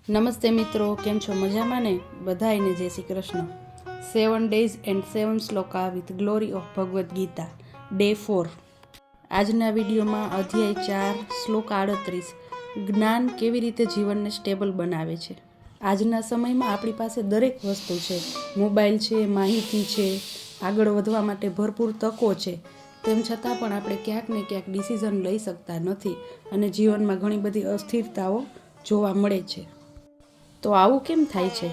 નમસ્તે મિત્રો, કેમ છો? મજામાં ને? બધાયને જય Shri Krishna. 7 days and 7 shloka with glory of Bhagavad Gita, day 4. આજના વિડીયોમાં અધ્યાય 4 શ્લોક 38, જ્ઞાન કેવી રીતે જીવનને સ્ટેબલ બનાવે છે. આજના સમયમાં આપણી પાસે દરેક વસ્તુ છે, મોબાઈલ છે, માહિતી છે, આગળ વધવા માટે ભરપૂર તકો છે. તેમ છતાં પણ આપણે ક્યાંક ને ક્યાંક ડિસિઝન લઈ શકતા નથી અને જીવનમાં ઘણી બધી અસ્થિરતાઓ જોવા મળે છે. તો આવું કેમ થાય છે?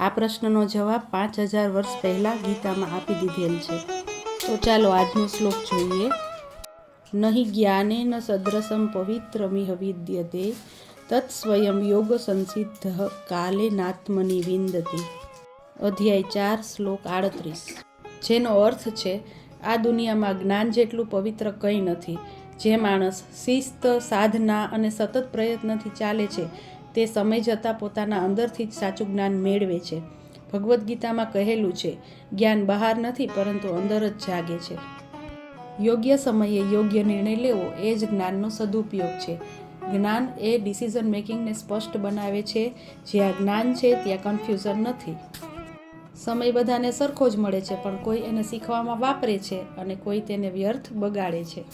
આ પ્રશ્નનો જવાબ 5000 વર્ષ પહેલાં ગીતામાં આપી દીધેલ છે. તો ચાલો આજનો શ્લોક જોઈએ. નહીં જ્ઞાનેન સદ્રસમ પવિત્રમિહ વિદ્યતે તત્ સ્વયં યોગ સંસિદ્ધ કાલે નાત્મનિ વિંદતિ. અધ્યાય 4 શ્લોક 38, જેનો અર્થ છે, આ દુનિયામાં જ્ઞાન જેટલું પવિત્ર કંઈ નથી. જે માણસ શિસ્ત, સાધના અને સતત પ્રયત્નથી ચાલે છે તે સમય જતાં પોતાના અંદરથી જ સાચું જ્ઞાન મેળવે છે. ભગવદ્ ગીતામાં કહેલું છે, જ્ઞાન બહાર નથી પરંતુ અંદર જ જાગે છે. યોગ્ય સમયે યોગ્ય નિર્ણય લેવો એ જ જ્ઞાનનો સદુપયોગ છે. જ્ઞાન એ ડિસિઝન મેકિંગને સ્પષ્ટ બનાવે છે. જ્યાં જ્ઞાન છે ત્યાં કન્ફ્યુઝન નથી. સમય બધાને સરખો જ મળે છે, પણ કોઈ એને શીખવામાં વાપરે છે અને કોઈ તેને વ્યર્થ બગાડે છે.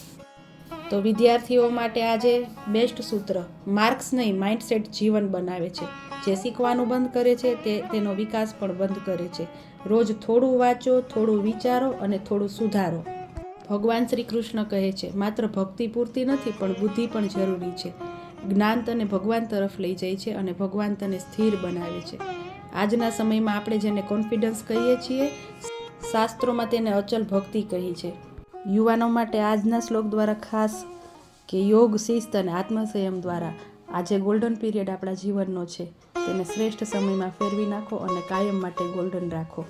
તો વિદ્યાર્થીઓ માટે આજે બેસ્ટ સૂત્ર, માર્ક્સ નહીં માઇન્ડસેટ જીવન બનાવે છે. જે શીખવાનું બંધ કરે છે તે તેનો વિકાસ પણ બંધ કરે છે. રોજ થોડું વાંચો, થોડું વિચારો અને થોડું સુધારો. ભગવાન શ્રી કૃષ્ણ કહે છે, માત્ર ભક્તિ પૂરતી નથી પણ બુદ્ધિ પણ જરૂરી છે. જ્ઞાન તને ભગવાન તરફ લઈ જાય છે અને ભગવાન તને સ્થિર બનાવે છે. આજના સમયમાં આપણે જેને કોન્ફિડન્સ કહીએ છીએ, શાસ્ત્રોમાં તેને અચલ ભક્તિ કહી છે. યુવાનો માટે આજના શ્લોક દ્વારા ખાસ કે યોગ, શિસ્ત અને આત્મસંયમ દ્વારા આ જે ગોલ્ડન પીરિયડ આપણા જીવનનો છે તેને શ્રેષ્ઠ સમયમાં ફેરવી નાખો અને કાયમ માટે ગોલ્ડન રાખો.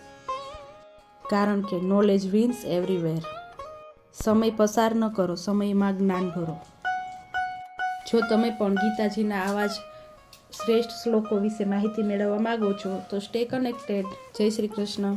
કારણ કે નોલેજ વિન્સ એવરીવેર. સમય પસાર ન કરો, સમયમાં જ્ઞાન ભરો. જો તમે પણ ગીતાજીના આવા જ શ્રેષ્ઠ શ્લોકો વિશે માહિતી મેળવવા માંગો છો તો સ્ટે કનેક્ટેડ. જય શ્રી કૃષ્ણ.